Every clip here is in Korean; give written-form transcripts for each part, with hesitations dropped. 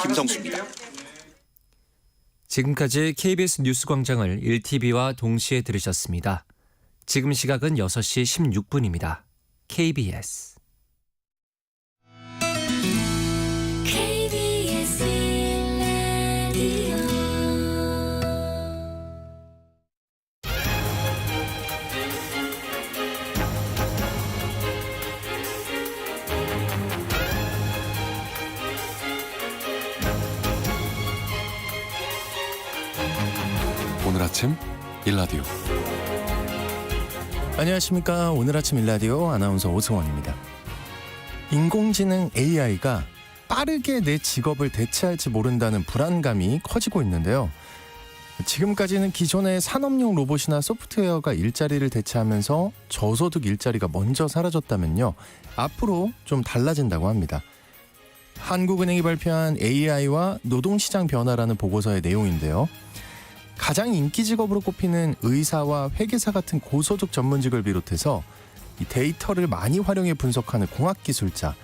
김성수입니다. 지금까지 KBS 뉴스광장을 1TV와 동시에 들으셨습니다. 지금 시각은 6시 16분입니다. KBS 오늘 아침 일라디오. 안녕하십니까. 오늘 아침 일라디오 아나운서 오승원입니다. 인공지능 AI가 빠르게 내 직업을 대체할지 모른다는 불안감이 커지고 있는데요. 지금까지는 기존의 산업용 로봇이나 소프트웨어가 일자리를 대체하면서 저소득 일자리가 먼저 사라졌다면요, 앞으로 좀 달라진다고 합니다. 한국은행이 발표한 AI와 노동시장 변화라는 보고서의 내용인데요. 가장 인기 직업으로 꼽히는 의사와 회계사 같은 고소득 전문직을 비롯해서 이 데이터를 많이 활용해 분석하는 공학기술자,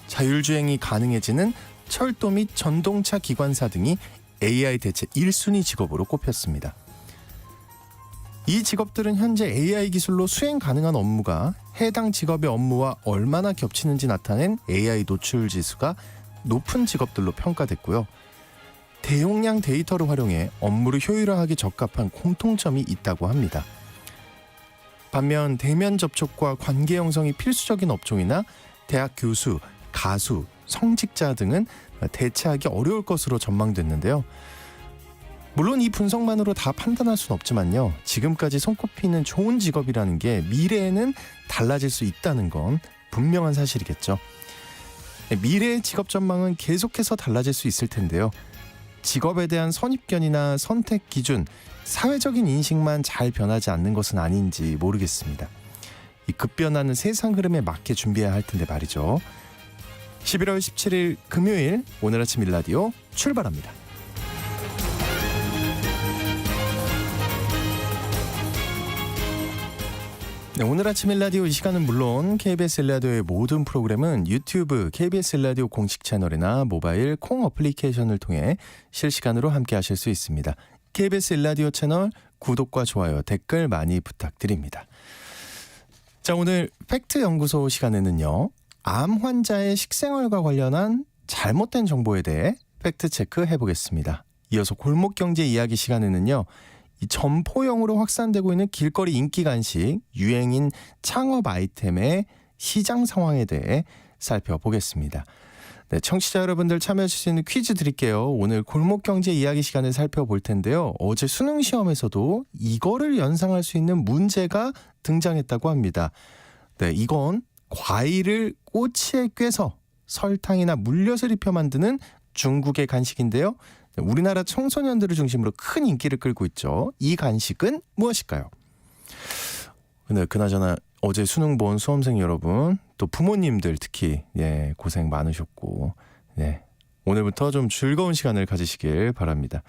자율주행이 가능해지는 철도 및 전동차 기관사 등이 AI 대체 1순위 직업으로 꼽혔습니다. 이 직업들은 현재 AI 기술로 수행 가능한 업무가 해당 직업의 업무와 얼마나 겹치는지 나타낸 AI 노출 지수가 높은 직업들로 평가됐고요. 대용량 데이터를 활용해 업무를 효율화하기 적합한 공통점이 있다고 합니다. 반면 대면 접촉과 관계 형성이 필수적인 업종이나 대학 교수, 가수, 성직자 등은 대체하기 어려울 것으로 전망됐는데요. 물론 이 분석만으로 다 판단할 수는 없지만요, 지금까지 손꼽히는 좋은 직업이라는 게 미래에는 달라질 수 있다는 건 분명한 사실이겠죠. 미래의 직업 전망은 계속해서 달라질 수 있을 텐데요. 직업에 대한 선입견이나 선택 기준, 사회적인 인식만 잘 변하지 않는 것은 아닌지 모르겠습니다. 이 급변하는 세상 흐름에 맞게 준비해야 할 텐데 말이죠. 11월 17일 금요일 오늘 아침 일라디오 출발합니다. 네, 오늘 아침 일라디오 이 시간은 물론 KBS 일라디오의 모든 프로그램은 유튜브 KBS 일라디오 공식 채널이나 모바일 콩 어플리케이션을 통해 실시간으로 함께 하실 수 있습니다. KBS 일라디오 채널 구독과 좋아요, 댓글 많이 부탁드립니다. 자, 오늘 팩트 연구소 시간에는요, 암 환자의 식생활과 관련한 잘못된 정보에 대해 팩트 체크 해보겠습니다. 이어서 골목 경제 이야기 시간에는요, 이 점포형으로 확산되고 있는 길거리 인기 간식, 유행인 창업 아이템의 시장 상황에 대해 살펴보겠습니다. 네, 청취자 여러분들 참여하실 수 있는 퀴즈 드릴게요. 오늘 골목 경제 이야기 시간을 살펴볼 텐데요. 어제 수능 시험에서도 이거를 연상할 수 있는 문제가 등장했다고 합니다. 네, 이건 과일을 꼬치에 꿰서 설탕이나 물엿을 입혀 만드는 중국의 간식인데요. 우리나라 청소년들을 중심으로 큰 인기를 끌고 있죠. 이 간식은 무엇일까요? 근데 그나저나 어제 수능 본 수험생 여러분, 또 부모님들 특히 고생 많으셨고, 오늘부터 좀 즐거운 시간을 가지시길 바랍니다.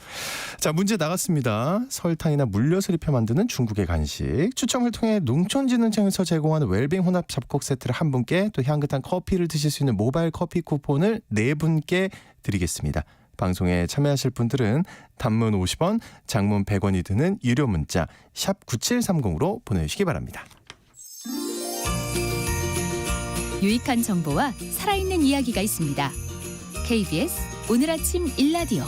자, 문제 나갔습니다. 설탕이나 물엿을 입혀 만드는 중국의 간식. 추첨을 통해 농촌진흥청에서 제공하는 웰빙 혼합 잡곡 세트를 한 분께, 또 향긋한 커피를 드실 수 있는 모바일 커피 쿠폰을 4분께 드리겠습니다. 방송에 참여하실 분들은 단문 50원, 장문 100원이 드는 유료 문자 샵 9730으로 보내주시기 바랍니다. 유익한 정보와 살아있는 이야기가 있습니다. KBS 오늘 아침 일라디오.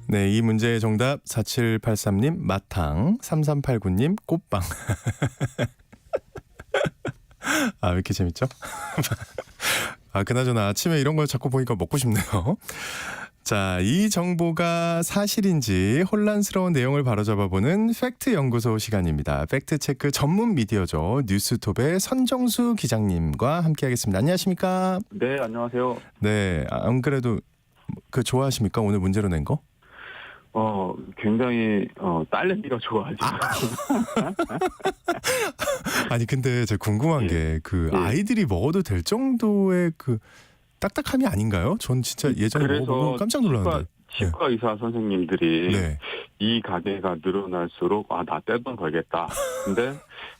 네, 이 문제의 정답 4783님 마탕, 3389님 꽃빵. 아, 왜 이렇게 재밌죠? 아, 그나저나 아침에 이런 걸 자꾸 보니까 먹고 싶네요. 자, 이 정보가 사실인지 혼란스러운 내용을 바로잡아보는 팩트 연구소 시간입니다. 팩트 체크 전문 미디어죠. 뉴스톱의 선정수 기장님과 함께하겠습니다. 안녕하십니까? 네, 안녕하세요. 네, 안 그래도 좋아하십니까? 오늘 문제로 낸 거? 굉장히 딸내미가 좋아하죠. 아니 근데 제가 궁금한 게 아이들이 먹어도 될 정도의 딱딱함이 아닌가요? 전 진짜 예전에 먹어보고 깜짝 놀랐는데. 치과 의사 선생님들이 네. 이 가게가 늘어날수록 나 떼돈 벌겠다. 근데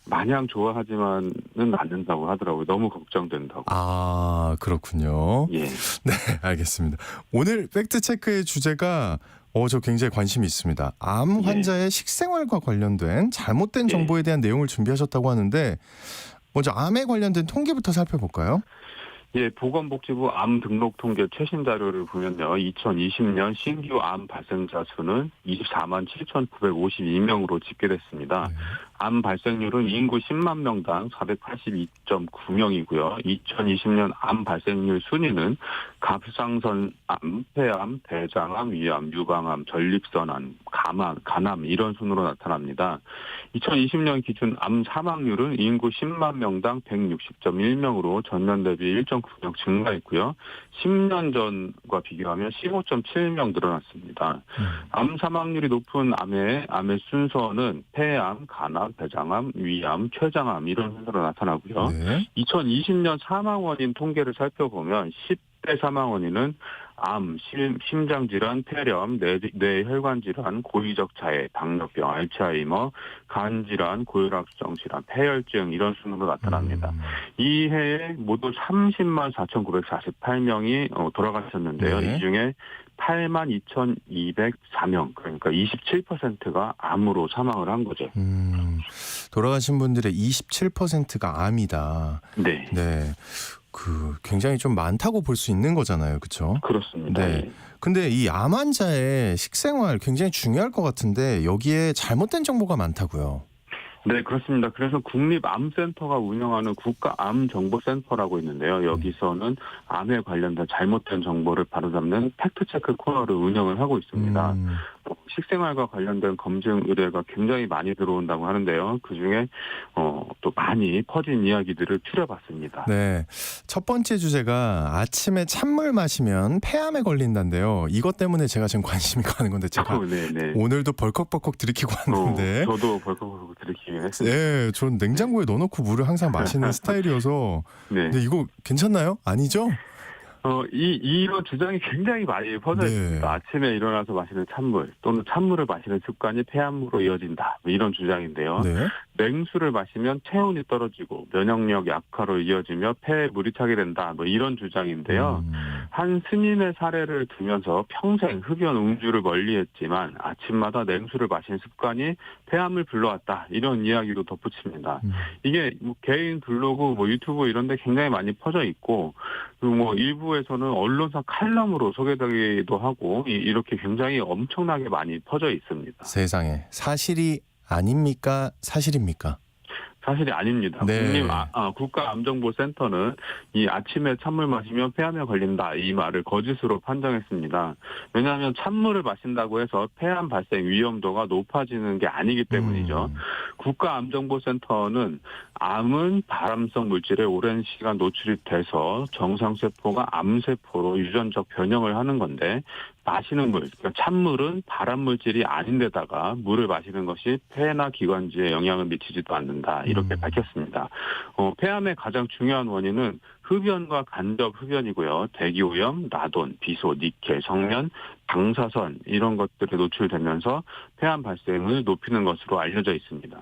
마냥 좋아하지만은 않는다고 하더라고요. 너무 걱정된다고. 아, 그렇군요. 예. 네, 알겠습니다. 오늘 팩트체크의 주제가 저 굉장히 관심이 있습니다. 암 환자의 식생활과 관련된 잘못된 예. 정보에 대한 내용을 준비하셨다고 하는데 먼저 암에 관련된 통계부터 살펴볼까요? 예, 보건복지부 암 등록 통계 최신 자료를 보면요. 2020년 신규 암 발생자 수는 24만 7,952명으로 집계됐습니다. 네. 암 발생률은 인구 10만 명당 482.9명이고요. 2020년 암 발생률 순위는 갑상선암, 폐암, 대장암, 위암, 유방암, 전립선암, 간암 이런 순으로 나타납니다. 2020년 기준 암 사망률은 인구 10만 명당 160.1명으로 전년 대비 1.9명 증가했고요. 10년 전과 비교하면 15.7명 늘어났습니다. 암 사망률이 높은 암의 순서는 폐암, 간암, 대장암, 위암, 췌장암 이런 순서로 나타나고요. 네. 2020년 사망 원인 통계를 살펴보면 10대 사망 원인은 암, 심장질환, 폐렴, 뇌혈관 질환, 고위적 장애, 당뇨병, 알츠하이머, 간질환, 고혈압성 질환, 폐혈증 이런 순으로 나타납니다. 이 해에 모두 30만 4,948명이 돌아가셨는데요. 네. 이 중에 8만 2,204명, 그러니까 27%가 암으로 사망을 한 거죠. 돌아가신 분들의 27%가 암이다. 네. 네. 굉장히 좀 많다고 볼 수 있는 거잖아요. 그렇죠? 그렇습니다. 네. 근데 이 암 환자의 식생활 굉장히 중요할 것 같은데 여기에 잘못된 정보가 많다고요. 네, 그렇습니다. 그래서 국립암센터가 운영하는 국가암정보센터라고 있는데요. 여기서는 암에 관련된 잘못된 정보를 바로잡는 팩트체크 코너를 운영을 하고 있습니다. 식생활과 관련된 검증 의뢰가 굉장히 많이 들어온다고 하는데요. 그중에 또 많이 퍼진 이야기들을 추려봤습니다. 네. 첫 번째 주제가 아침에 찬물 마시면 폐암에 걸린다는데요. 이것 때문에 제가 지금 관심이 가는 건데 제가 네. 오늘도 벌컥벌컥 들이키고 왔는데 저도 벌컥벌컥 들이키긴 했습니다. 네, 전 냉장고에 넣어놓고 물을 항상 마시는 스타일이어서 네. 근데 이거 괜찮나요? 아니죠? 이런 주장이 굉장히 많이 퍼져 네. 있습니다. 아침에 일어나서 마시는 찬물 또는 찬물을 마시는 습관이 폐암으로 이어진다. 이런 주장인데요. 네. 냉수를 마시면 체온이 떨어지고 면역력 약화로 이어지며 폐에 물이 차게 된다. 이런 주장인데요. 한 스님의 사례를 들면서 평생 흡연 음주를 멀리했지만 아침마다 냉수를 마시는 습관이 폐암을 불러왔다. 이런 이야기로 덧붙입니다. 이게 개인 블로그, 유튜브 이런 데 굉장히 많이 퍼져 있고 그리고 일부에서는 언론사 칼럼으로 소개되기도 하고 이렇게 굉장히 엄청나게 많이 퍼져 있습니다. 세상에 사실이 아닙니까? 사실입니까? 사실이 아닙니다. 네. 국가암정보센터는 이 아침에 찬물 마시면 폐암에 걸린다 이 말을 거짓으로 판정했습니다. 왜냐하면 찬물을 마신다고 해서 폐암 발생 위험도가 높아지는 게 아니기 때문이죠. 국가암정보센터는 암은 발암성 물질에 오랜 시간 노출이 돼서 정상세포가 암세포로 유전적 변형을 하는 건데 마시는 물, 그러니까 찬물은 발암물질이 아닌데다가 물을 마시는 것이 폐나 기관지에 영향을 미치지도 않는다. 이렇게 밝혔습니다. 폐암의 가장 중요한 원인은 흡연과 간접 흡연이고요. 대기오염, 라돈, 비소, 니켈, 성면, 방사선 이런 것들에 노출되면서 폐암 발생을 높이는 것으로 알려져 있습니다.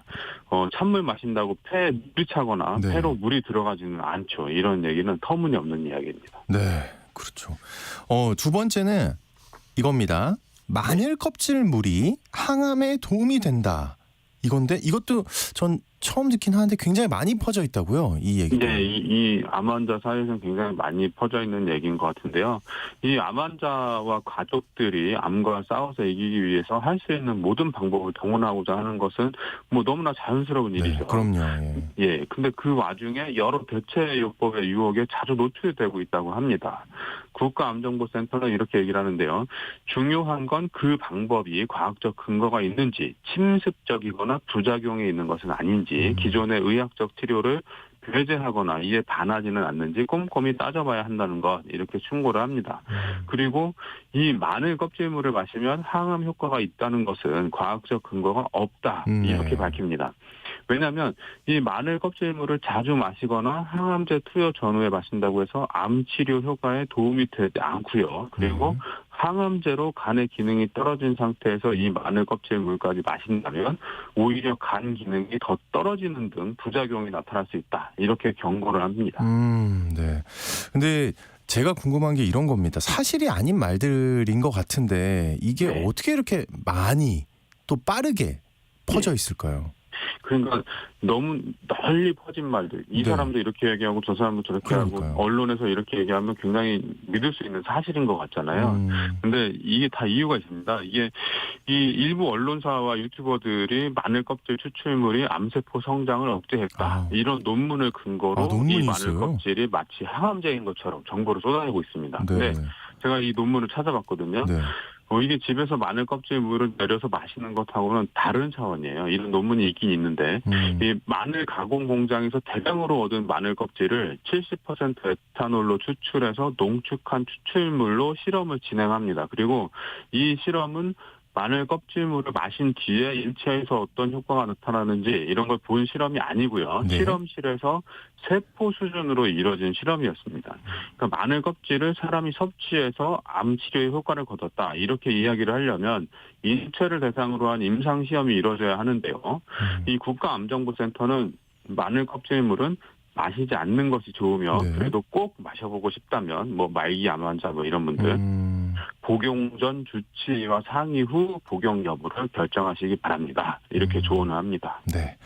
찬물 마신다고 폐에 물이 차거나 네. 폐로 물이 들어가지는 않죠. 이런 얘기는 터무니없는 이야기입니다. 네, 그렇죠. 두 번째는 이겁니다. 마늘 껍질 물이 항암에 도움이 된다. 이건데 이것도 전 처음 듣긴 하는데 굉장히 많이 퍼져 있다고요. 이 얘기가. 네, 이 암 환자 사이에서는 굉장히 많이 퍼져 있는 얘기인 것 같은데요. 이 암 환자와 가족들이 암과 싸워서 이기기 위해서 할 수 있는 모든 방법을 동원하고자 하는 것은 너무나 자연스러운 일이죠. 네, 그럼요. 예, 근데 그 와중에 여러 대체요법의 유혹에 자주 노출되고 있다고 합니다. 국가암정보센터는 이렇게 얘기를 하는데요. 중요한 건 그 방법이 과학적 근거가 있는지, 침습적이거나 부작용이 있는 것은 아닌지, 기존의 의학적 치료를 배제하거나 이에 반하지는 않는지 꼼꼼히 따져봐야 한다는 것 이렇게 충고를 합니다. 그리고 이 마늘 껍질물을 마시면 항암 효과가 있다는 것은 과학적 근거가 없다 이렇게 밝힙니다. 왜냐하면 이 마늘 껍질물을 자주 마시거나 항암제 투여 전후에 마신다고 해서 암 치료 효과에 도움이 되지 않고요. 그리고 항암제로 간의 기능이 떨어진 상태에서 이 마늘 껍질 물까지 마신다면 오히려 간 기능이 더 떨어지는 등 부작용이 나타날 수 있다. 이렇게 경고를 합니다. 네. 근데 제가 궁금한 게 이런 겁니다. 사실이 아닌 말들인 것 같은데 이게 네. 어떻게 이렇게 많이 또 빠르게 퍼져 있을까요? 그러니까 너무 널리 퍼진 말들. 이 네. 사람도 이렇게 얘기하고 저 사람도 저렇게 그러니까요. 하고 언론에서 이렇게 얘기하면 굉장히 믿을 수 있는 사실인 것 같잖아요. 근데 이게 다 이유가 있습니다. 이게 이 일부 언론사와 유튜버들이 마늘 껍질 추출물이 암세포 성장을 억제했다. 아. 이런 논문을 근거로 논문이 이 마늘 있어요? 껍질이 마치 항암제인 것처럼 정보를 쏟아내고 있습니다. 네. 근데 제가 이 논문을 찾아봤거든요. 네. 이게 집에서 마늘 껍질 물을 내려서 마시는 것하고는 다른 차원이에요. 이런 논문이 있긴 있는데 이 마늘 가공 공장에서 대량으로 얻은 마늘 껍질을 70% 에탄올로 추출해서 농축한 추출물로 실험을 진행합니다. 그리고 이 실험은 마늘 껍질물을 마신 뒤에 인체에서 어떤 효과가 나타나는지 이런 걸 본 실험이 아니고요. 네. 실험실에서 세포 수준으로 이뤄진 실험이었습니다. 그러니까 마늘 껍질을 사람이 섭취해서 암 치료에 효과를 거뒀다. 이렇게 이야기를 하려면 인체를 대상으로 한 임상 시험이 이루어져야 하는데요. 이 국가암정보센터는 마늘 껍질물은 마시지 않는 것이 좋으며 네. 그래도 꼭 마셔보고 싶다면 뭐 말기 암 환자 뭐 이런 분들 복용 전 주치의와 상의 후 복용 여부를 결정하시기 바랍니다. 이렇게 조언을 합니다. 네.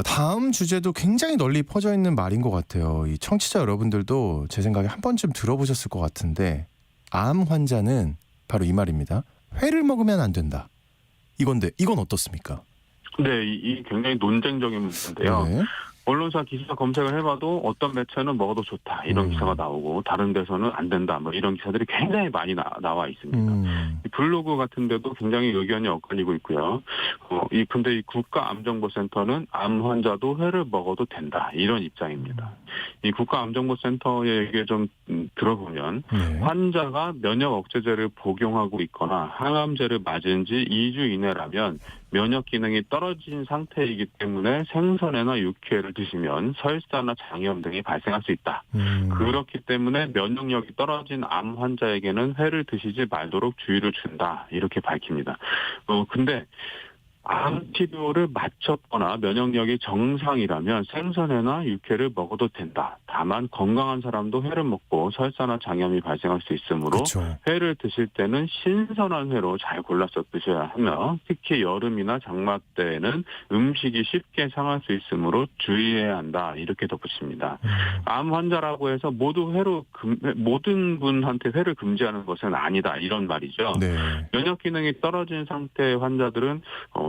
다음 주제도 굉장히 널리 퍼져 있는 말인 것 같아요. 이 청취자 여러분들도 제 생각에 한 번쯤 들어보셨을 것 같은데 암 환자는 바로 이 말입니다. 회를 먹으면 안 된다. 이건 어떻습니까? 네, 이 굉장히 논쟁적인 문제인데요. 네. 언론사 기사 검색을 해봐도 어떤 매체는 먹어도 좋다 이런 기사가 나오고 다른 데서는 안 된다 뭐 이런 기사들이 굉장히 많이 나와 있습니다. 이 블로그 같은 데도 굉장히 의견이 엇갈리고 있고요. 근데 이 국가암정보센터는 암 환자도 회를 먹어도 된다 이런 입장입니다. 이 국가암정보센터의 얘기를 좀 들어보면 네. 환자가 면역 억제제를 복용하고 있거나 항암제를 맞은 지 2주 이내라면 면역 기능이 떨어진 상태이기 때문에 생선회나 육회를 드시면 설사나 장염 등이 발생할 수 있다. 그렇기 때문에 면역력이 떨어진 암 환자에게는 회를 드시지 말도록 주의를 준다. 이렇게 밝힙니다. 근데 암 치료를 마쳤거나 면역력이 정상이라면 생선회나 육회를 먹어도 된다. 다만 건강한 사람도 회를 먹고 설사나 장염이 발생할 수 있으므로 그렇죠. 회를 드실 때는 신선한 회로 잘 골라서 드셔야 하며 특히 여름이나 장마 때에는 음식이 쉽게 상할 수 있으므로 주의해야 한다. 이렇게 덧붙입니다. 암 환자라고 해서 모든 분한테 회를 금지하는 것은 아니다. 이런 말이죠. 네. 면역 기능이 떨어진 상태의 환자들은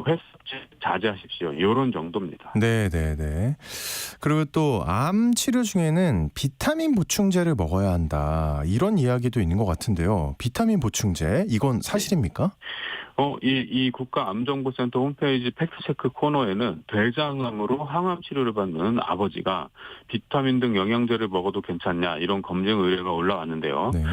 회 섭취 자제하십시오. 이런 정도입니다. 네. 그리고 또 암 치료 중에는 비타민 보충제를 먹어야 한다. 이런 이야기도 있는 것 같은데요. 비타민 보충제 이건 사실입니까? 이 국가암정보센터 홈페이지 팩트체크 코너에는 대장암으로 항암 치료를 받는 아버지가 비타민 등 영양제를 먹어도 괜찮냐 이런 검증 의뢰가 올라왔는데요. 네.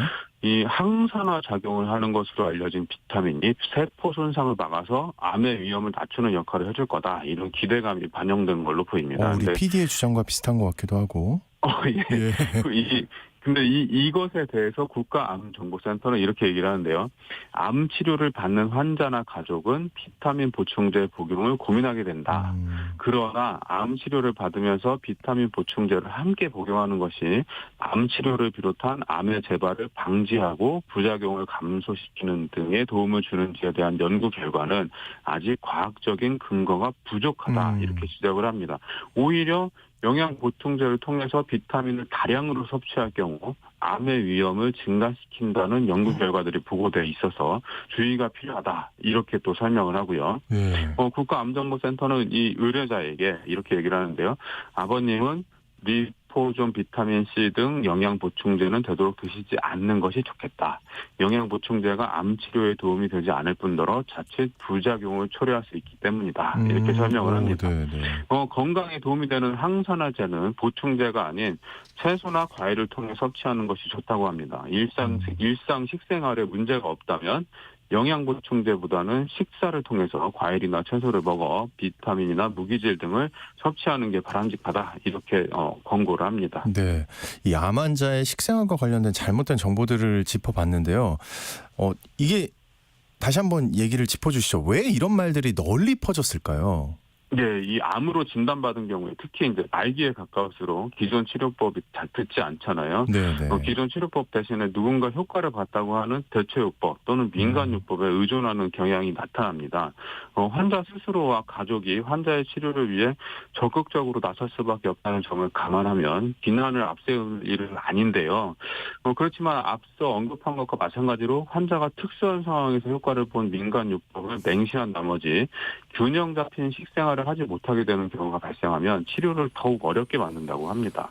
이 항산화 작용을 하는 것으로 알려진 비타민이 세포 손상을 막아서 암의 위험을 낮추는 역할을 해줄 거다. 이런 기대감이 반영된 걸로 보입니다. 우리 PD의 주장과 비슷한 것 같기도 하고. 예. 예. 근데 이것에 대해서 국가암정보센터는 이렇게 얘기를 하는데요. 암 치료를 받는 환자나 가족은 비타민 보충제 복용을 고민하게 된다. 그러나 암 치료를 받으면서 비타민 보충제를 함께 복용하는 것이 암 치료를 비롯한 암의 재발을 방지하고 부작용을 감소시키는 등의 도움을 주는지에 대한 연구 결과는 아직 과학적인 근거가 부족하다. 이렇게 지적을 합니다. 오히려 영양 보충제를 통해서 비타민을 다량으로 섭취할 경우 암의 위험을 증가시킨다는 연구 결과들이 보고돼 있어서 주의가 필요하다. 이렇게 또 설명을 하고요. 네. 국가암정보센터는 이 의뢰자에게 이렇게 얘기를 하는데요. 아버님은 리포존 비타민 C 등 영양 보충제는 되도록 드시지 않는 것이 좋겠다. 영양 보충제가 암 치료에 도움이 되지 않을 뿐더러 자칫 부작용을 초래할 수 있기 때문이다. 이렇게 설명을 합니다. 건강에 도움이 되는 항산화제는 보충제가 아닌 채소나 과일을 통해 섭취하는 것이 좋다고 합니다. 일상 식생활에 문제가 없다면 영양 보충제보다는 식사를 통해서 과일이나 채소를 먹어 비타민이나 무기질 등을 섭취하는 게 바람직하다 이렇게 권고를 합니다. 네, 이 암 환자의 식생활과 관련된 잘못된 정보들을 짚어봤는데요. 이게 다시 한번 얘기를 짚어주시죠. 왜 이런 말들이 널리 퍼졌을까요? 네, 이 암으로 진단받은 경우에 특히 이제 말기에 가까울수록 기존 치료법이 잘 듣지 않잖아요. 네. 기존 치료법 대신에 누군가 효과를 봤다고 하는 대체요법 또는 민간요법에 의존하는 경향이 나타납니다. 환자 스스로와 가족이 환자의 치료를 위해 적극적으로 나설 수밖에 없다는 점을 감안하면 비난을 앞세울 일은 아닌데요. 그렇지만 앞서 언급한 것과 마찬가지로 환자가 특수한 상황에서 효과를 본 민간요법을 맹시한 나머지 균형 잡힌 식생활을 하지 못하게 되는 경우가 발생하면 치료를 더욱 어렵게 만든다고 합니다.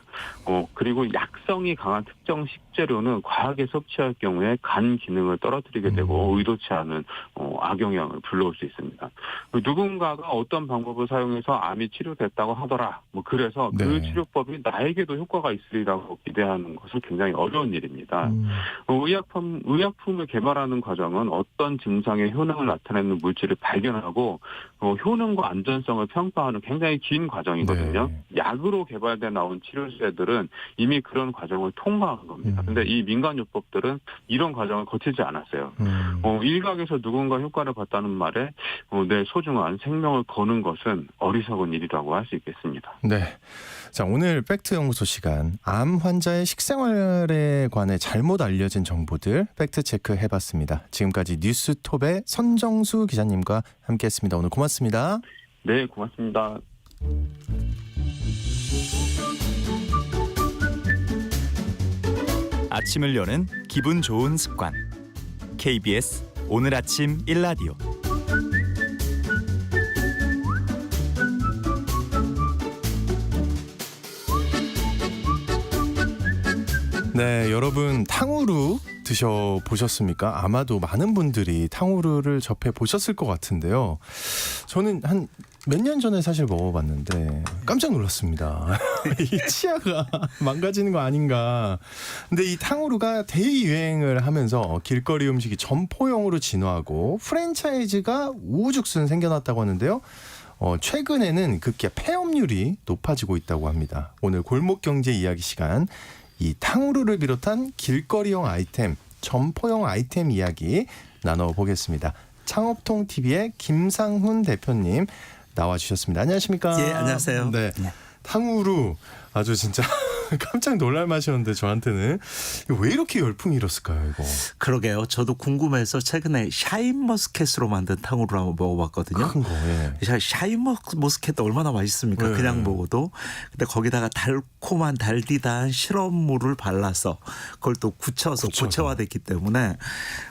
그리고 약성이 강한 특정 식재료는 과하게 섭취할 경우에 간 기능을 떨어뜨리게 되고 의도치 않은 악영향을 불러올 수 있습니다. 누군가가 어떤 방법을 사용해서 암이 치료됐다고 하더라. 그래서 그 치료법이 나에게도 효과가 있으리라고 기대하는 것은 굉장히 어려운 일입니다. 의약품을 개발하는 과정은 어떤 증상의 효능을 나타내는 물질을 발견하고 효능과 안전성을 평가하는 굉장히 긴 과정이거든요. 약으로 개발돼 나온 치료제들은 이미 그런 과정을 통과한 겁니다. 근데 이 민간요법들은 이런 과정을 거치지 않았어요. 일각에서 누군가 효과를 봤다는 말에 내 소중한 생명을 거는 것은 어리석은 일이라고 할 수 있겠습니다. 네. 자, 오늘 팩트 연구소 시간 암 환자의 식생활에 관해 잘못 알려진 정보들 팩트 체크 해봤습니다. 지금까지 뉴스톱의 선정수 기자님과 함께했습니다. 오늘 고맙습니다. 네, 고맙습니다. 아침을 여는 기분 좋은 습관. KBS 오늘 아침 1라디오. 네, 여러분 탕후루 드셔보셨습니까? 아마도 많은 분들이 탕후루를 접해보셨을 것 같은데요. 저는 한 몇 년 전에 사실 먹어봤는데 깜짝 놀랐습니다. 이 치아가 망가지는 거 아닌가. 근데 이 탕후루가 대유행을 하면서 길거리 음식이 점포형으로 진화하고 프랜차이즈가 우후죽순 생겨났다고 하는데요. 최근에는 급기야 폐업률이 높아지고 있다고 합니다. 오늘 골목경제 이야기 시간, 이 탕후루를 비롯한 길거리형 아이템, 점포형 아이템 이야기 나눠보겠습니다. 창업통TV의 김상훈 대표님 나와주셨습니다. 안녕하십니까? 예, 안녕하세요. 네, 탕후루 아주 진짜 깜짝 놀랄 맛이었는데 저한테는 이거 왜 이렇게 열풍이 일었을까요? 이거. 그러게요. 저도 궁금해서 최근에 샤인머스켓으로 만든 탕후루를 한번 먹어봤거든요. 큰 거. 예. 샤인머스켓도 얼마나 맛있습니까? 네. 그냥 먹어도. 근데 거기다가 달콤한 달디단 시럽물을 발라서 그걸 또 굳혀서 고체화됐기 때문에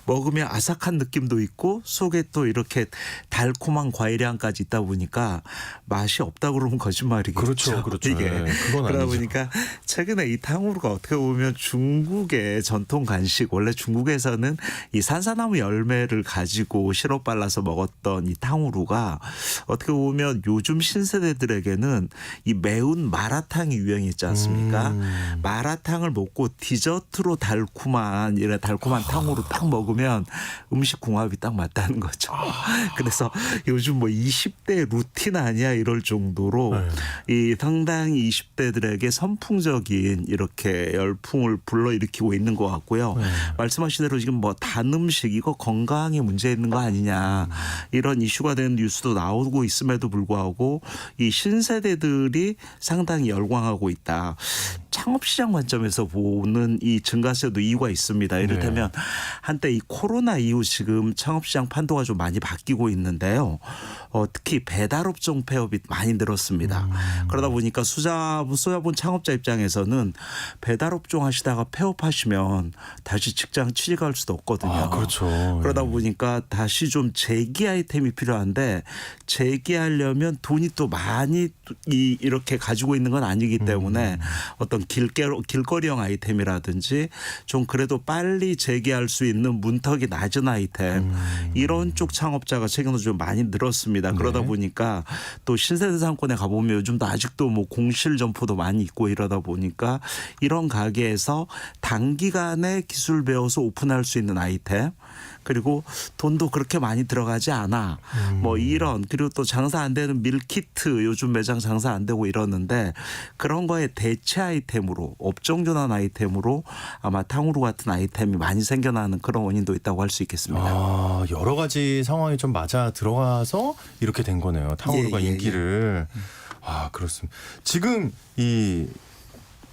먹으면 아삭한 느낌도 있고 속에 또 이렇게 달콤한 과일향까지 있다 보니까 맛이 없다 그러면 거짓말이겠죠. 그렇죠. 이게. 네, 그건 그러다 아니죠. 보니까 최근에 이 탕후루가 어떻게 보면 중국의 전통 간식, 원래 중국에서는 이 산사나무 열매를 가지고 시럽 발라서 먹었던 이 탕후루가 어떻게 보면 요즘 신세대들에게는 이 매운 마라탕이 유행했지 않습니까? 마라탕을 먹고 디저트로 달콤한 이런 달콤한 탕후루 딱 먹으면 음식 궁합이 딱 맞다는 거죠. 그래서 요즘 뭐 20대 루틴 아니야 이럴 정도로 이 상당히 20대들에게 선풍적인 이렇게 열풍을 불러일으키고 있는 것 같고요. 말씀하신 대로 지금 뭐 단 음식 이거 건강에 문제 있는 거 아니냐 이런 이슈가 되는 뉴스도 나오고 있음에도 불구하고 이 신세대들이 상당히 열광하고 있다. 창업시장 관점에서 보는 이 증가세도 이유가 있습니다. 이를테면 한때 이 코로나 이후 지금 창업시장 판도가 좀 많이 바뀌고 있는데요. 특히 배달업종 폐업이 많이 늘었습니다. 그러다 보니까 소자본 창업자 입장에서는 배달업종 하시다가 폐업하시면 다시 직장 취직할 수도 없거든요. 아, 그렇죠. 그러다 보니까 다시 좀 재기 아이템이 필요한데 재기하려면 돈이 또 많이 이렇게 가지고 있는 건 아니기 때문에 어떤 길거리형 아이템이라든지 좀 그래도 빨리 재기할 수 있는 문턱이 낮은 아이템 이런 쪽 창업자가 최근에 좀 많이 늘었습니다. 그러다 보니까 또 신세대 상권에 가보면 요즘도 아직도 뭐 공실 점포도 많이 있고 이러다 보니까 이런 가게에서 단기간에 기술 배워서 오픈할 수 있는 아이템 그리고 돈도 그렇게 많이 들어가지 않아. 뭐 이런 그리고 또 장사 안 되는 밀키트 요즘 매장 장사 안 되고 이러는데 그런 거에 대체 아이템으로 업종전환 아이템으로 아마 탕후루 같은 아이템이 많이 생겨나는 그런 원인도 있다고 할 수 있겠습니다. 아, 여러 가지 상황이 좀 맞아 들어가서 이렇게 된 거네요. 탕후루가 예. 인기를. 아, 그렇습니다. 지금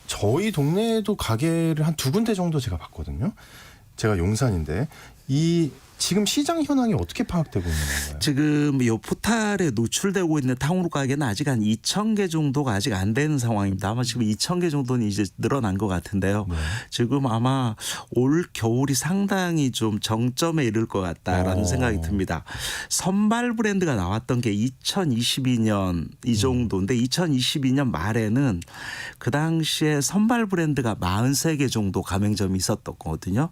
저희 동네에도 가게를 한 2군데 정도 제가 봤거든요. 제가 용산인데 지금 시장 현황이 어떻게 파악되고 있는 건가요? 지금 이 포탈에 노출되고 있는 탕후루 가게는 아직 한 2,000개 정도가 아직 안 되는 상황입니다. 아마 지금 2,000개 정도는 이제 늘어난 것 같은데요. 네. 지금 아마 올 겨울이 상당히 좀 정점에 이를 것 같다라는 생각이 듭니다. 선발 브랜드가 나왔던 게 2022년 이 정도인데 2022년 말에는 그 당시에 선발 브랜드가 43개 정도 가맹점이 있었던 거거든요.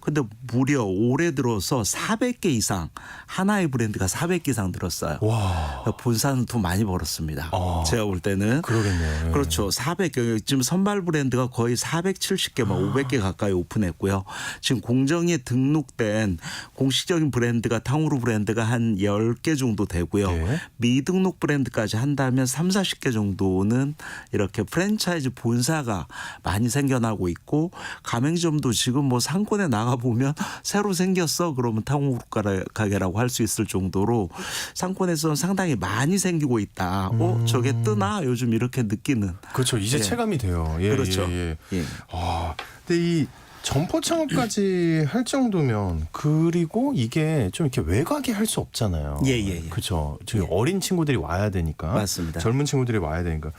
근데 무려 올해 들어서 400개 이상 하나의 브랜드가 400개 이상 늘었어요. 와. 본사는 돈 많이 벌었습니다. 제가 볼 때는. 그러겠네요. 그렇죠. 400개. 지금 선발 브랜드가 거의 470개, 500개 가까이 오픈했고요. 지금 공정에 등록된 공식적인 브랜드가 탕후루 브랜드가 한 10개 정도 되고요. 네. 미등록 브랜드까지 한다면 30, 40개 정도는 이렇게 프랜차이즈 본사가 많이 생겨나고 있고 가맹점도 지금 뭐 상권에 나가보면 새로 생겼어. 그러면 탕후루 가게라고 할 수 있을 정도로 상권에서는 상당히 많이 생기고 있다. 저게 뜨나? 요즘 이렇게 느끼는. 그렇죠. 이제 예. 체감이 돼요. 예, 그렇죠. 예, 예. 예. 아, 근데 이 점포 창업까지 할 정도면 그리고 이게 좀 이렇게 외곽에 할 수 없잖아요. 예. 그렇죠. 저희 예. 어린 친구들이 와야 되니까. 맞습니다. 젊은 친구들이 와야 되니까.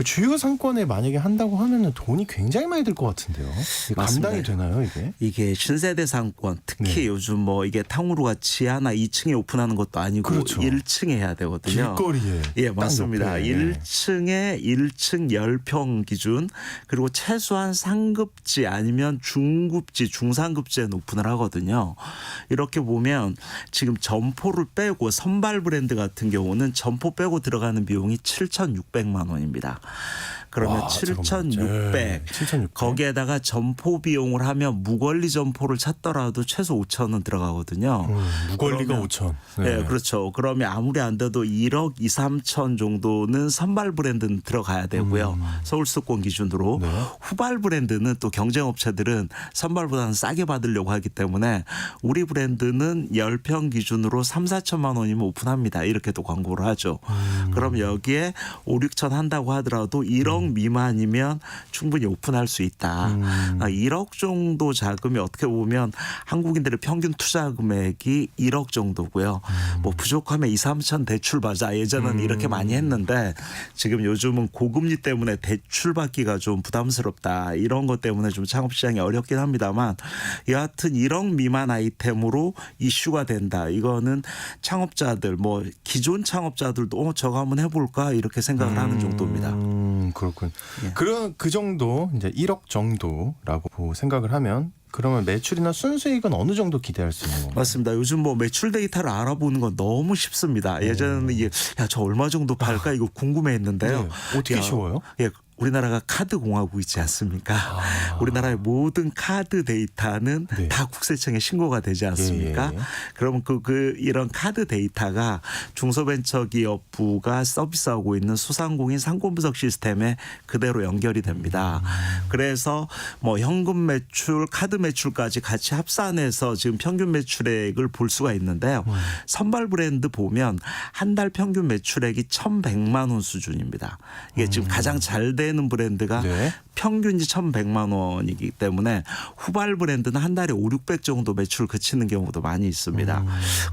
주요 상권에 만약에 한다고 하면은 돈이 굉장히 많이 들 것 같은데요. 이게 맞습니다. 감당이 되나요, 이게? 이게 신세대 상권 특히 네. 요즘 뭐 이게 탕후루가 지하나 2층에 오픈하는 것도 아니고 그렇죠. 1층에 해야 되거든요. 길거리에. 예, 딱 맞습니다. 옆에. 1층에 1층 10평 기준 그리고 최소한 상급지 아니면 중급지 중상급지에 오픈을 하거든요. 이렇게 보면 지금 점포를 빼고 선발 브랜드 같은 경우는 점포 빼고 들어가는 비용이 7,600만 원입니다. 그러면 와, 7,600. 7,600. 거기에다가 점포 비용을 하면 무권리 점포를 찾더라도 최소 5천은 들어가거든요. 무권리가 그러면 5천. 네. 그렇죠. 그러면 아무리 안 돼도 1억 2, 3천 정도는 선발 브랜드는 들어가야 되고요. 서울 수도권 기준으로. 네. 후발 브랜드는 또 경쟁업체들은 선발보다는 싸게 받으려고 하기 때문에 우리 브랜드는 10평 기준으로 3, 4천만 원이면 오픈합니다. 이렇게 또 광고를 하죠. 그럼 여기에 5, 6천 한다고 하더라도 1억 미만이면 충분히 오픈할 수 있다. 1억 정도 자금이 어떻게 보면 한국인들의 평균 투자 금액이 1억 정도고요. 뭐 부족하면 2, 3천 대출 받자. 예전에는 이렇게 많이 했는데 지금 요즘은 고금리 때문에 대출 받기가 좀 부담스럽다. 이런 것 때문에 좀 창업 시장이 어렵긴 합니다만 여하튼 1억 미만 아이템으로 이슈가 된다. 이거는 창업자들 뭐 기존 창업자들도 저거 한번 해볼까 이렇게 생각을 하는 정도입니다. 그렇군. 예. 그 정도 이제 1억 정도라고 생각을 하면 그러면 매출이나 순수익은 어느 정도 기대할 수 있는 건가요? 맞습니다. 요즘 뭐 매출 데이터를 알아보는 건 너무 쉽습니다. 예전에는 이게 저 얼마 정도 팔까 이거 궁금해했는데요. 네. 어떻게 쉬워요? 예. 우리나라가 카드 공화국이지 않습니까? 우리나라의 모든 카드 데이터는 네. 다 국세청에 신고가 되지 않습니까? 예. 그러면 이런 카드 데이터가 중소벤처기업부가 서비스하고 있는 소상공인 상권분석 시스템에 그대로 연결이 됩니다. 그래서 뭐 현금 매출, 카드 매출까지 같이 합산해서 지금 평균 매출액을 볼 수가 있는데요. 선발 브랜드 보면 한 달 평균 매출액이 1,100만 원 수준입니다. 이게 지금 가장 잘 되는 브랜드가 네. 평균이 1,100만 원이기 때문에 후발 브랜드는 한 달에 5, 600 정도 매출 그치는 경우도 많이 있습니다.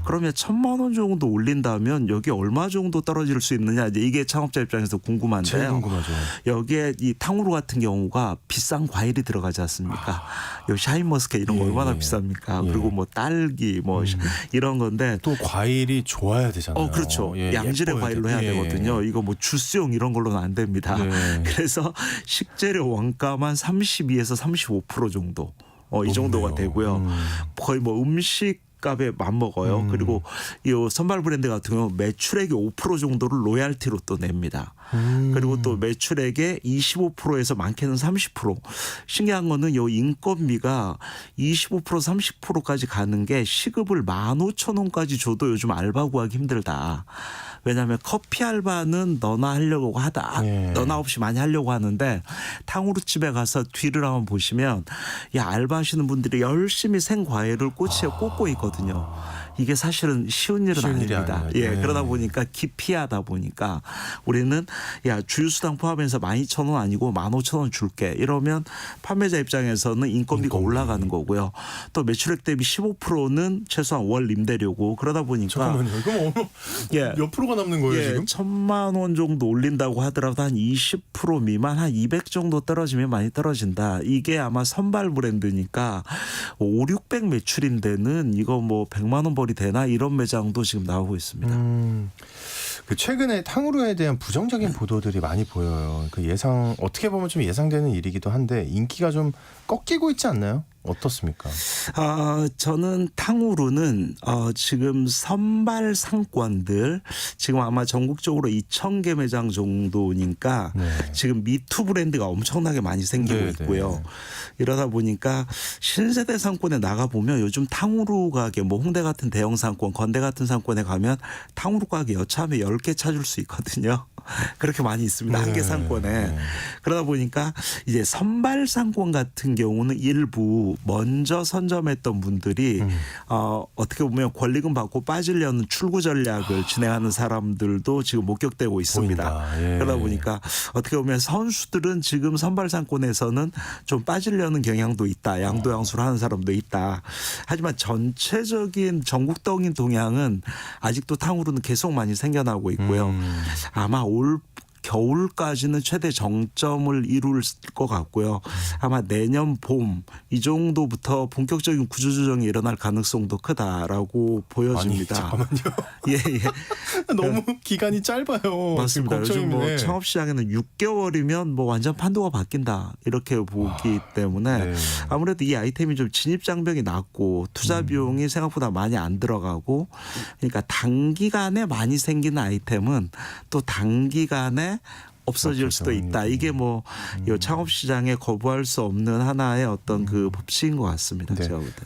그러면 1,000만 원 정도 올린다면 여기 얼마 정도 떨어질 수 있느냐 이제 이게 창업자 입장에서 제일 궁금한데요. 궁금하죠. 여기에 이 탕후루 같은 경우가 비싼 과일이 들어가지 않습니까? 여기 샤인머스켓 이런 거 예. 얼마나 비쌉니까? 예. 그리고 뭐 딸기 뭐 이런 건데 또 과일이 좋아야 되잖아요. 그렇죠. 예, 양질의 예뻐야 과일로 돼. 해야 예. 되거든요. 이거 뭐 주스용 이런 걸로는 안 됩니다. 네. 그래서 식재료 원가만 32에서 35% 정도 이 정도가 높네요. 되고요. 거의 뭐 음식 값에 맞먹어요. 그리고 이 선발 브랜드 같은 경우 매출액의 5% 정도를 로얄티로 또 냅니다. 그리고 또 매출액의 25%에서 많게는 30%. 신기한 거는 요 인건비가 25% 30%까지 가는 게 시급을 15,000원까지 줘도 요즘 알바 구하기 힘들다. 왜냐하면 커피 알바는 너나 하려고 하다. 예. 너나 없이 많이 하려고 하는데 탕후루집에 가서 뒤를 한번 보시면 야 알바하시는 분들이 열심히 생과일을 꼬치에 꽂고 있거든요. 이게 사실은 쉬운 일은 쉬운 일이 아닙니다. 아니에요. 예, 네. 그러다 보니까 기피하다 보니까 우리는 야 주유수당 포함해서 12,000원 아니고 15,000원 줄게. 이러면 판매자 입장에서는 인건비가 올라가는 거고요. 또 매출액 대비 15%는 최소한 월 임대료고 그러다 보니까 잠깐만요. 이거 예. 몇 프로가 남는 거예요 예, 지금? 1,000만 원 정도 올린다고 하더라도 한 20% 미만 한 200 정도 떨어지면 많이 떨어진다. 이게 아마 선발 브랜드니까 5, 600 매출인 데는 이거 뭐 100만 원 벌이 되나 이런 매장도 지금 나오고 있습니다. 그 최근에 탕후루에 대한 부정적인 보도들이 많이 보여요. 그 예상 어떻게 보면 좀 예상되는 일이기도 한데 인기가 좀 꺾이고 있지 않나요? 어떻습니까? 저는 탕후루는 지금 선발 상권들 지금 아마 전국적으로 2,000개 매장 정도니까 네. 지금 미투 브랜드가 엄청나게 많이 생기고 네, 있고요. 네. 이러다 보니까 신세대 상권에 나가 보면 요즘 탕후루 가게 뭐 홍대 같은 대형 상권, 건대 같은 상권에 가면 탕후루 가게 여차하면 10개 찾을 수 있거든요. 그렇게 많이 있습니다. 한 개 네, 상권에. 네. 그러다 보니까 이제 선발 상권 같은 경우는 일부 먼저 선점했던 분들이 어떻게 보면 권리금 받고 빠지려는 출구 전략을 진행하는 사람들도 지금 목격되고 있습니다. 보인다. 예. 그러다 보니까 어떻게 보면 선수들은 지금 선발 상권에서는 좀 빠지려는 경향도 있다. 양도양수를 하는 사람도 있다. 하지만 전체적인 전국적인 동향은 아직도 탕후루는 계속 많이 생겨나고 있고요. 아마 올 겨울까지는 최대 정점을 이룰 것 같고요. 아마 내년 봄 이 정도부터 본격적인 구조조정이 일어날 가능성도 크다라고 보여집니다. 아니, 잠깐만요. 예, 예. 너무 기간이 짧아요. 맞습니다. 요즘 뭐 걱정이네. 창업 시장에는 6개월이면 뭐 완전 판도가 바뀐다 이렇게 보기 때문에 네. 아무래도 이 아이템이 좀 진입 장벽이 낮고 투자 비용이 생각보다 많이 안 들어가고 그러니까 단기간에 많이 생기는 아이템은 또 단기간에 없어질 수도 있다. 이게 뭐 이 창업 시장에 거부할 수 없는 하나의 어떤 그 법칙인 것 같습니다. 네. 제가 볼 때.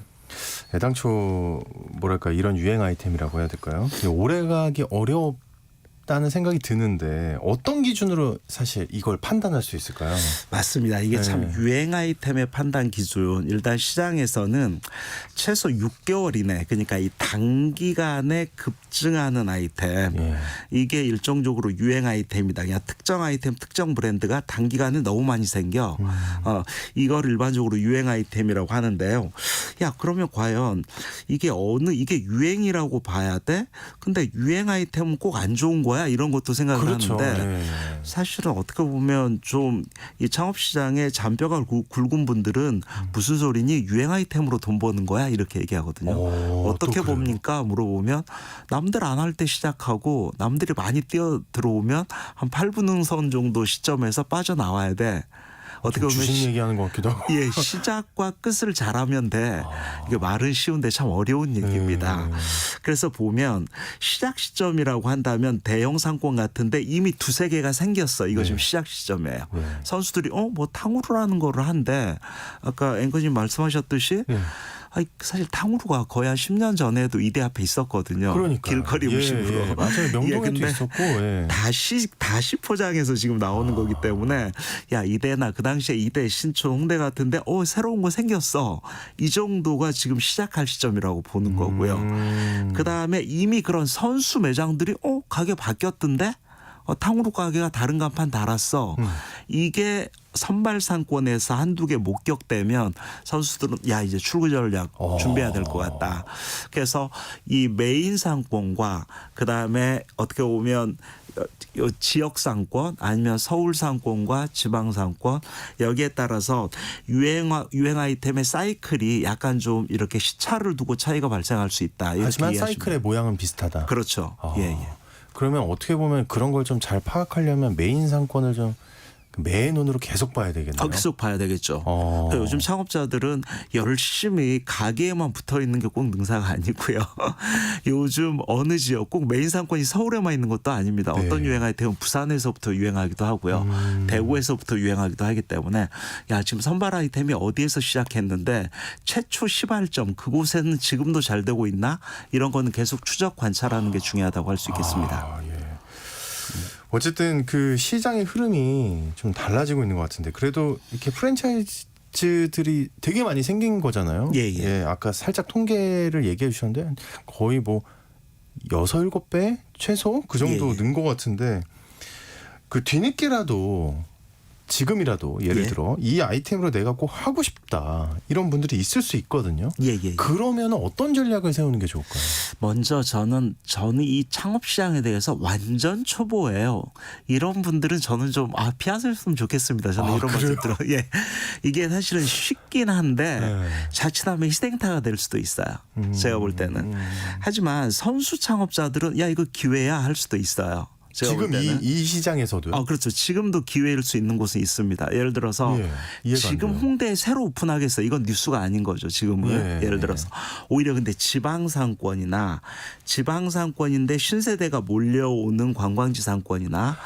애당초 뭐랄까 이런 유행 아이템이라고 해야 될까요? 오래가기 어렵다는 생각이 드는데 어떤 기준으로 사실 이걸 판단할 수 있을까요? 맞습니다. 이게 네. 참 유행 아이템의 판단 기준. 일단 시장에서는 최소 6개월 이내 그러니까 이 단기간에 급증하는 아이템. 예. 이게 일정적으로 유행 아이템이다. 그냥 특정 아이템, 특정 브랜드가 단기간에 너무 많이 생겨. 이걸 일반적으로 유행 아이템이라고 하는데요. 야, 그러면 과연 이게 이게 유행이라고 봐야 돼? 근데 유행 아이템은 꼭 안 좋은 거야? 이런 것도 생각을 그렇죠. 하는데 예. 사실은 어떻게 보면 좀 이 창업 시장에 잔뼈가 굵은 분들은 무슨 소리니 유행 아이템으로 돈 버는 거야 이렇게 얘기하거든요. 어떻게 또 그래요? 봅니까? 물어보면 남들 안 할 때 시작하고 남들이 많이 뛰어 들어오면 한 8분응선 정도 시점에서 빠져나와야 돼. 어떻게 보면 주식 얘기하는 것 같기도 하고. 예, 시작과 끝을 잘하면 돼. 이게 말은 쉬운데 참 어려운 얘기입니다. 그래서 보면 시작 시점이라고 한다면 대형 상권 같은데 이미 두세 개가 생겼어. 이거 지금 시작 시점이에요. 네. 선수들이 뭐 탕후루라는 거를 한데 아까 앵커님 말씀하셨듯이 사실 탕후루가 거의 한 10년 전에도 이대 앞에 있었거든요. 그러니까 길거리 음식으로. 예, 맞아요. 명동에도 근데 있었고. 예. 다시 포장해서 지금 나오는 거기 때문에 야 이대나 그 당시에 이대 신촌 홍대 같은데 새로운 거 생겼어. 이 정도가 지금 시작할 시점이라고 보는 거고요. 그다음에 이미 그런 선수 매장들이 가게 바뀌었던데 탕후루 가게가 다른 간판 달았어. 이게 선발 상권에서 한두 개 목격되면 선수들은 야 이제 출구 전략 준비해야 될 것 같다. 그래서 이 메인 상권과 그다음에 어떻게 보면 지역 상권 아니면 서울 상권과 지방 상권 여기에 따라서 유행 아이템의 사이클이 약간 좀 이렇게 시차를 두고 차이가 발생할 수 있다. 이렇게 하지만 이해하시면 사이클의 모양은 비슷하다. 그렇죠. 예. 그러면 어떻게 보면 그런 걸 좀 잘 파악하려면 메인 상권을 좀 매 눈으로 계속 봐야 되겠네요. 계속 봐야 되겠죠. 어. 요즘 창업자들은 열심히 가게에만 붙어 있는 게 꼭 능사가 아니고요. 요즘 어느 지역 꼭 메인 상권이 서울에만 있는 것도 아닙니다. 네. 어떤 유행 아이템은 부산에서부터 유행하기도 하고요. 대구에서부터 유행하기도 하기 때문에 야 지금 선발 아이템이 어디에서 시작했는데 최초 시발점 그곳에는 지금도 잘 되고 있나? 이런 거는 계속 추적 관찰하는 게 중요하다고 할 수 있겠습니다. 아, 예. 어쨌든 그 시장의 흐름이 좀 달라지고 있는 것 같은데 그래도 이렇게 프랜차이즈들이 되게 많이 생긴 거잖아요. 예. 아까 살짝 통계를 얘기해 주셨는데 거의 뭐 6-7배 최소 그 정도 예. 는 것 같은데 그 뒤늦게라도 지금이라도 예를 예. 들어 이 아이템으로 내가 꼭 하고 싶다 이런 분들이 있을 수 있거든요. 예. 그러면 어떤 전략을 세우는 게 좋을까요? 먼저 저는 이 창업 시장에 대해서 완전 초보예요. 이런 분들은 저는 좀 피하셨으면 좋겠습니다. 저는 아, 이런 말씀 들어. 예, 이게 사실은 쉽긴 한데 네. 자칫하면 희생타가 될 수도 있어요. 제가 볼 때는. 하지만 선수 창업자들은 야 이거 기회야 할 수도 있어요. 제가 볼 지금 때는. 이 시장에서도요? 그렇죠. 지금도 기회일 수 있는 곳은 있습니다. 예를 들어서 예, 이해가 안 지금 돼요. 홍대에 새로 오픈하겠어요. 이건 뉴스가 아닌 거죠. 지금은. 예, 예를 들어서 오히려 근데 지방상권인데 신세대가 몰려오는 관광지 상권이나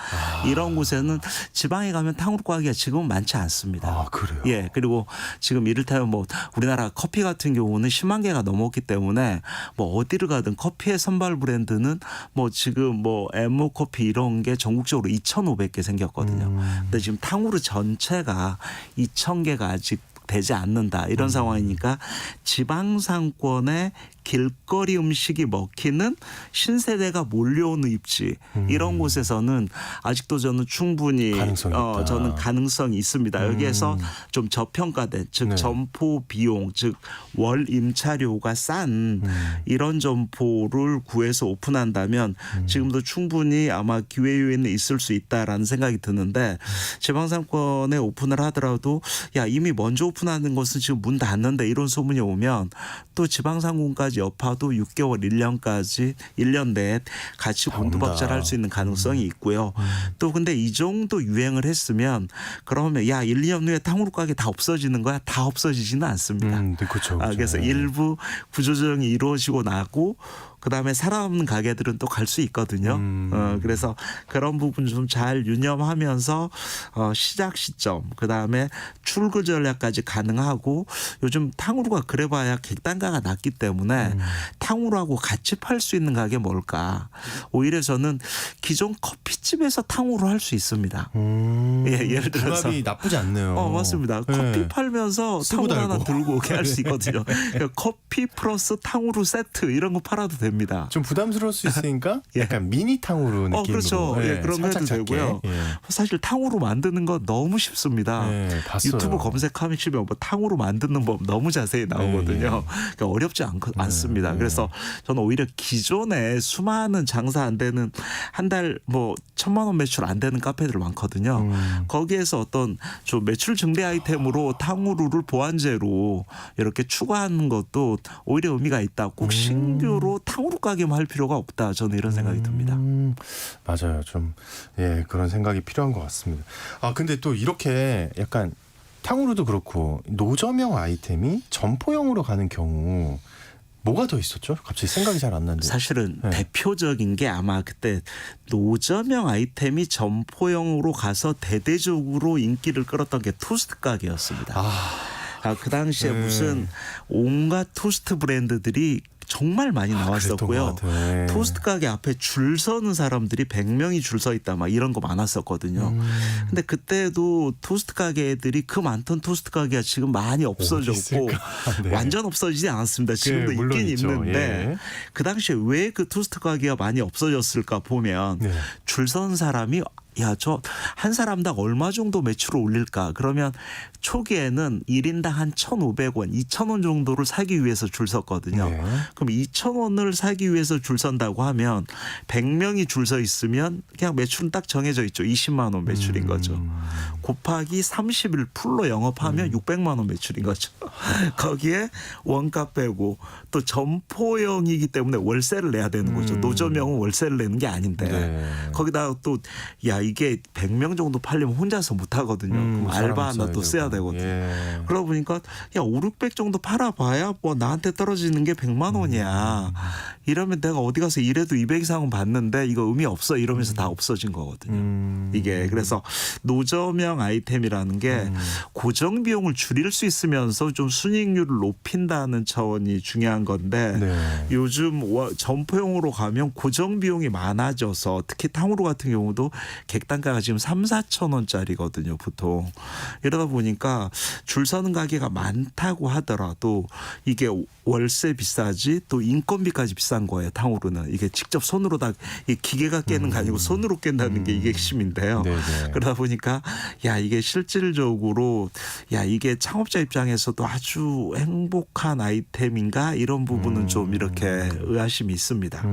이런 곳에는 지방에 가면 탕후루 가게가 지금은 많지 않습니다. 아, 그래요? 예. 그리고 지금 이를테면 뭐 우리나라 커피 같은 경우는 10만 개가 넘었기 때문에 뭐 어디를 가든 커피의 선발 브랜드는 뭐 지금 뭐 에모 커피 이런 게 전국적으로 2,500개 생겼거든요. 근데 지금 탕후루 전체가 2,000개가 아직 되지 않는다. 이런 상황이니까 지방 상권에 길거리 음식이 먹히는 신세대가 몰려오는 입지 이런 곳에서는 아직도 저는 충분히 가능성이 있다. 저는 가능성이 있습니다. 여기에서 좀 저평가된 즉 네. 점포 비용 즉 월 임차료가 싼 이런 점포를 구해서 오픈한다면 지금도 충분히 아마 기회 요인은 있을 수 있다라는 생각이 드는데 지방상권에 오픈을 하더라도 야 이미 먼저 오픈하는 것은 지금 문 닫는데 이런 소문이 오면 또 지방상권까지 여파도 6개월 1년까지 1년 내에 같이 곤두박질할 수 있는 가능성이 있고요. 또 근데 이 정도 유행을 했으면 그러면 야 1, 2년 후에 탕후루 가게 다 없어지는 거야? 다 없어지지는 않습니다. 네, 그렇죠. 그래서 일부 구조조정이 이루어지고 나고 그다음에 살아남는 가게들은 또 갈 수 있거든요. 그래서 그런 부분 좀 잘 유념하면서 시작 시점 그다음에 출구 전략까지 가능하고 요즘 탕후루가 그래봐야 객단가가 낮기 때문에 탕후루하고 같이 팔 수 있는 가게 뭘까. 오히려 저는 기존 커피집에서 탕후루 할 수 있습니다. 예를 들어서 궁합이 나쁘지 않네요. 맞습니다. 네. 커피 팔면서 쓰고 탕후루 하나 달고. 들고 오게 할 수 있거든요. 그러니까 커피 플러스 탕후루 세트 이런 거 팔아도 됩니다. 좀 부담스러울 수 있으니까 예. 약간 미니 탕후루 느낌으로. 그렇죠. 예, 그런 거 해도 살짝 작게. 되고요. 예. 사실 탕후루 만드는 거 너무 쉽습니다. 네, 봤어요. 유튜브 검색하면 뭐 탕후루 만드는 법 너무 자세히 나오거든요. 그러니까 어렵지 않습니다. 그래서 저는 오히려 기존에 수많은 장사 안 되는 한 달 뭐 1,000만 원 매출 안 되는 카페들 많거든요. 거기에서 어떤 좀 매출 증대 아이템으로 탕후루를 보완제로 이렇게 추가하는 것도 오히려 의미가 있다. 꼭 신규로 탕후루 가게만 할 필요가 없다. 저는 이런 생각이 듭니다. 맞아요. 좀 그런 생각이 필요한 것 같습니다. 근데 또 이렇게 약간 탕후루도 그렇고 노점형 아이템이 점포형으로 가는 경우 뭐가 더 있었죠? 갑자기 생각이 잘 안 나는데. 사실은 네. 대표적인 게 아마 그때 노점형 아이템이 점포형으로 가서 대대적으로 인기를 끌었던 게 토스트 가게였습니다. 그 당시에 네. 무슨 온갖 토스트 브랜드들이 정말 많이 나왔었고요. 그랬던 것 같아. 토스트 가게 앞에 줄 서는 사람들이 100명이 줄 서 있다 막 이런 거 많았었거든요. 근데 그때도 토스트 가게들이 그 많던 토스트 가게가 지금 많이 없어졌고 네. 완전 없어지지 않았습니다. 지금도 물론 있긴 있죠. 있는데 예. 그 당시에 왜 그 토스트 가게가 많이 없어졌을까 보면 네. 줄 선 사람이 야, 저 한 사람당 얼마 정도 매출을 올릴까? 그러면 초기에는 1인당 한 1,500원, 2,000원 정도를 사기 위해서 줄 섰거든요. 네. 그럼 2,000원을 사기 위해서 줄 선다고 하면 100명이 줄 서 있으면 그냥 매출은 딱 정해져 있죠. 20만 원 매출인 거죠. 곱하기 30일 풀로 영업하면 600만 원 매출인 거죠. 거기에 원가 빼고 또 점포형이기 때문에 월세를 내야 되는 거죠. 노점형은 월세를 내는 게 아닌데 네. 거기다가 또 야, 이게 100명 정도 팔리면 혼자서 못 하거든요. 그럼 알바 하나 또 써야 되거든요. 예. 그러다 보니까 야 5, 600 정도 팔아봐야 뭐 나한테 떨어지는 게 100만 원이야. 이러면 내가 어디 가서 일해도 200 이상은 받는데 이거 의미 없어 이러면서 다 없어진 거거든요. 이게 그래서 노점형 아이템이라는 게 고정 비용을 줄일 수 있으면서 좀 순이익률을 높인다는 차원이 중요한 건데 네. 요즘 점포용으로 가면 고정 비용이 많아져서 특히 탕후루 같은 경우도 객단가가 지금 3, 4천 원짜리거든요, 보통. 이러다 보니까 줄 서는 가게가 많다고 하더라도 이게 월세 비싸지 또 인건비까지 비싼 거예요, 탕후루는. 이게 직접 손으로 다 기계가 깨는 게 아니고 손으로 깬다는 게 이게 핵심인데요. 네네. 그러다 보니까 야 이게 실질적으로 야 이게 창업자 입장에서도 아주 행복한 아이템인가 이런 부분은 좀 이렇게 의아심이 있습니다.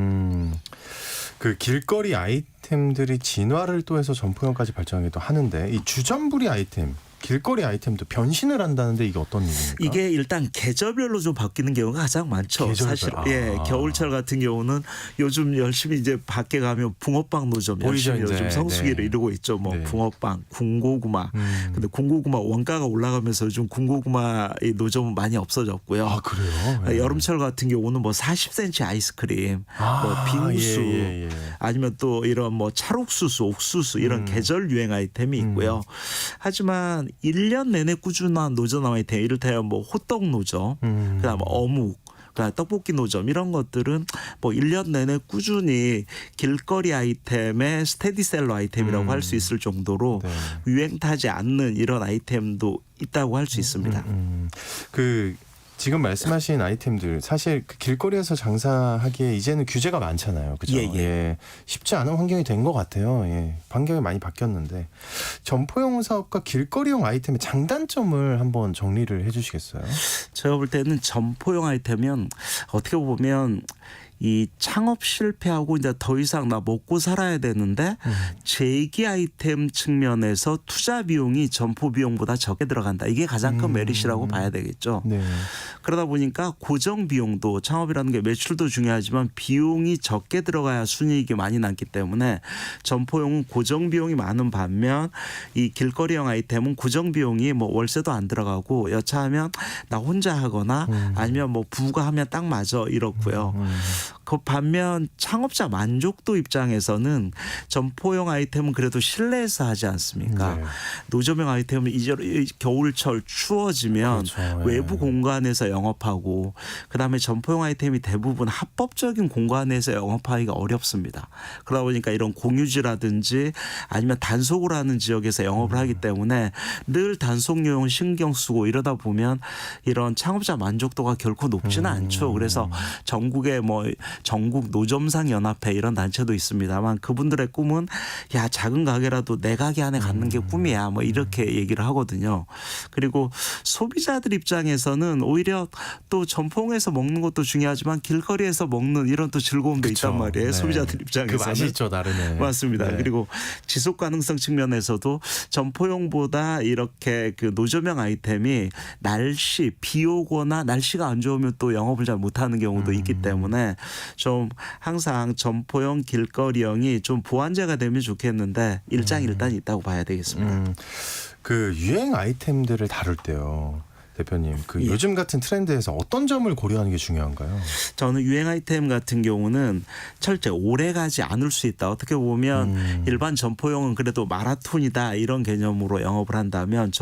그 길거리 아이템들이 진화를 또 해서 점포형까지 발전하기도 하는데 이 주전부리 아이템, 길거리 아이템도 변신을 한다는데 이게 어떤 일입니까? 이게 일단 계절별로 좀 바뀌는 경우가 가장 많죠. 계절별. 사실 예, 겨울철 같은 경우는 요즘 열심히 이제 밖에 가면 붕어빵 노점 열심히 보이죠, 요즘 이제. 성수기를 네. 이루고 있죠. 뭐 네. 붕어빵, 군고구마. 근데 군고구마 원가가 올라가면서 요즘 군고구마의 노점은 많이 없어졌고요. 아 그래요? 예. 여름철 같은 경우는 뭐 40cm 아이스크림, 뭐 빙수, 예. 아니면 또 이런 뭐 찰옥수수, 옥수수 이런 계절 유행 아이템이 있고요. 하지만 1년 내내 꾸준한 노점 아이템, 이를테면 뭐 호떡 노점, 그다음 어묵, 그다음 떡볶이 노점 이런 것들은 뭐 1년 내내 꾸준히 길거리 아이템의 스테디셀러 아이템이라고 할 수 있을 정도로 네. 유행 타지 않는 이런 아이템도 있다고 할 수 있습니다. 그 지금 말씀하신 아이템들 사실 그 길거리에서 장사하기에 이제는 규제가 많잖아요. 그죠? 예. 쉽지 않은 환경이 된 것 같아요. 예. 환경이 많이 바뀌었는데 점포용 사업과 길거리용 아이템의 장단점을 한번 정리를 해 주시겠어요? 제가 볼 때는 점포용 아이템은 어떻게 보면 이 창업 실패하고 이제 더 이상 나 먹고 살아야 되는데 재기 아이템 측면에서 투자 비용이 점포 비용보다 적게 들어간다. 이게 가장 큰 메리트라고 봐야 되겠죠. 네. 그러다 보니까 고정 비용도 창업이라는 게 매출도 중요하지만 비용이 적게 들어가야 순이익이 많이 남기 때문에 점포용은 고정 비용이 많은 반면 이 길거리형 아이템은 고정 비용이 뭐 월세도 안 들어가고 여차하면 나 혼자 하거나 아니면 뭐 부가 하면 딱 맞아 이렇고요. 그 반면 창업자 만족도 입장에서는 점포용 아이템은 그래도 실내에서 하지 않습니까? 네. 노점형 아이템은 이제 겨울철 추워지면 그렇죠. 외부 공간에서 영업하고 그다음에 점포용 아이템이 대부분 합법적인 공간에서 영업하기가 어렵습니다. 그러다 보니까 이런 공유지라든지 아니면 단속을 하는 지역에서 영업을 하기 때문에 늘 단속요원 신경 쓰고 이러다 보면 이런 창업자 만족도가 결코 높지는 않죠. 그래서 전국에 뭐 전국 노점상 연합회 이런 단체도 있습니다만 그분들의 꿈은 야 작은 가게라도 내 가게 안에 갖는 게 꿈이야 뭐 이렇게 얘기를 하거든요. 그리고 소비자들 입장에서는 오히려 또 점포에서 먹는 것도 중요하지만 길거리에서 먹는 이런 또 즐거움도 그쵸. 있단 말이에요. 네. 소비자들 그 입장에서는. 맛이 있죠, 나름의. 맞습니다. 네. 그리고 지속 가능성 측면에서도 점포용보다 이렇게 그 노점형 아이템이 날씨 비 오거나 날씨가 안 좋으면 또 영업을 잘 못하는 경우도 있기 때문에 좀 항상 점포용 길거리형이 좀 보완제가 되면 좋겠는데 일장일단 있다고 봐야 되겠습니다. 그 유행 아이템들을 다룰 때요. 대표님, 그 예. 요즘 같은 트렌드에서 어떤 점을 고려하는 게 중요한가요? 저는 유행 아이템 같은 경우는 철저히 오래 가지 않을 수 있다. 어떻게 보면 일반 점포용은 그래도 마라톤이다 이런 개념으로 영업을 한다면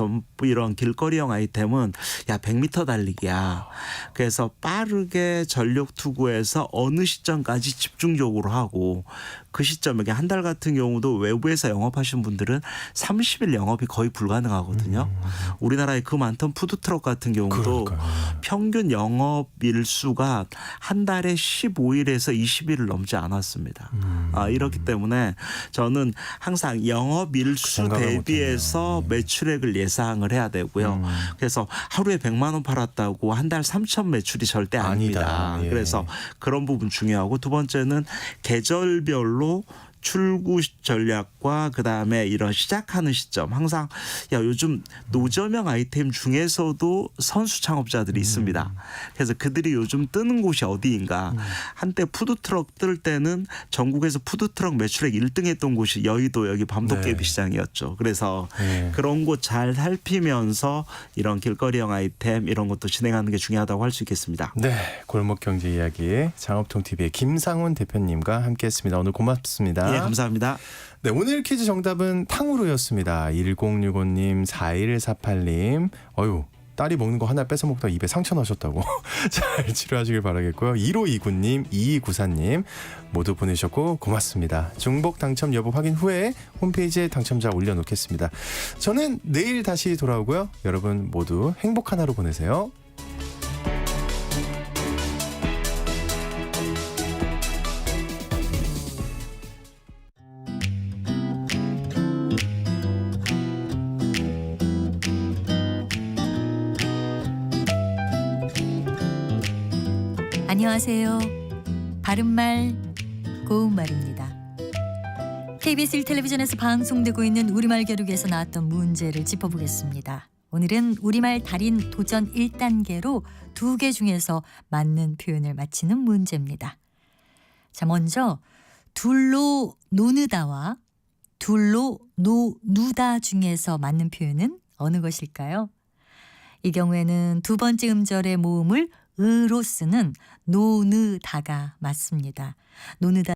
이런 길거리형 아이템은 야 100m 달리기야. 그래서 빠르게 전력 투구해서 어느 시점까지 집중적으로 하고 그 시점에 한 달 같은 경우도 외부에서 영업하신 분들은 30일 영업이 거의 불가능하거든요. 우리나라에 그 많던 푸드트럭 같은 경우도 그러니까요. 평균 영업 일수가 한 달에 15일에서 20일을 넘지 않았습니다. 이렇기 때문에 저는 항상 영업 일수 생각을 대비해서 매출액을 예상을 해야 되고요. 그래서 하루에 100만 원 팔았다고 한 달 3천 매출이 절대 아닙니다. 아니다. 예. 그래서 그런 부분 중요하고 두 번째는 계절별로 출구 전략과 그다음에 이런 시작하는 시점 항상 야 요즘 노점형 아이템 중에서도 선수 창업자들이 있습니다. 그래서 그들이 요즘 뜨는 곳이 어디인가. 한때 푸드트럭 뜰 때는 전국에서 푸드트럭 매출액 1등 했던 곳이 여의도 여기 밤도깨비 네. 시장이었죠. 그래서 네. 그런 곳 잘 살피면서 이런 길거리형 아이템 이런 것도 진행하는 게 중요하다고 할 수 있겠습니다. 네, 골목 경제 이야기 장업통 TV의 김상훈 대표님과 함께했습니다. 오늘 고맙습니다. 예, 감사합니다. 네, 오늘 퀴즈 정답은 탕후루였습니다. 1065님, 4148님. 어유, 딸이 먹는 거 하나 뺏어 먹다 입에 상처 나셨다고. 잘 치료하시길 바라겠고요. 1529님, 2294님 모두 보내셨고 고맙습니다. 중복 당첨 여부 확인 후에 홈페이지에 당첨자 올려놓겠습니다. 저는 내일 다시 돌아오고요. 여러분 모두 행복한 하루 보내세요. 안녕하세요. 바른말 고운말입니다. KBS 1텔레비전에서 방송되고 있는 우리말 겨루기에서 나왔던 문제를 짚어보겠습니다. 오늘은 우리말 달인 도전 1단계로 2개 중에서 맞는 표현을 맞히는 문제입니다. 자, 먼저 둘로 노느다와 둘로 노누다 중에서 맞는 표현은 어느 것일까요? 이 경우에는 두 번째 음절의 모음을 으로 쓰는 노느다가 맞습니다. 노느다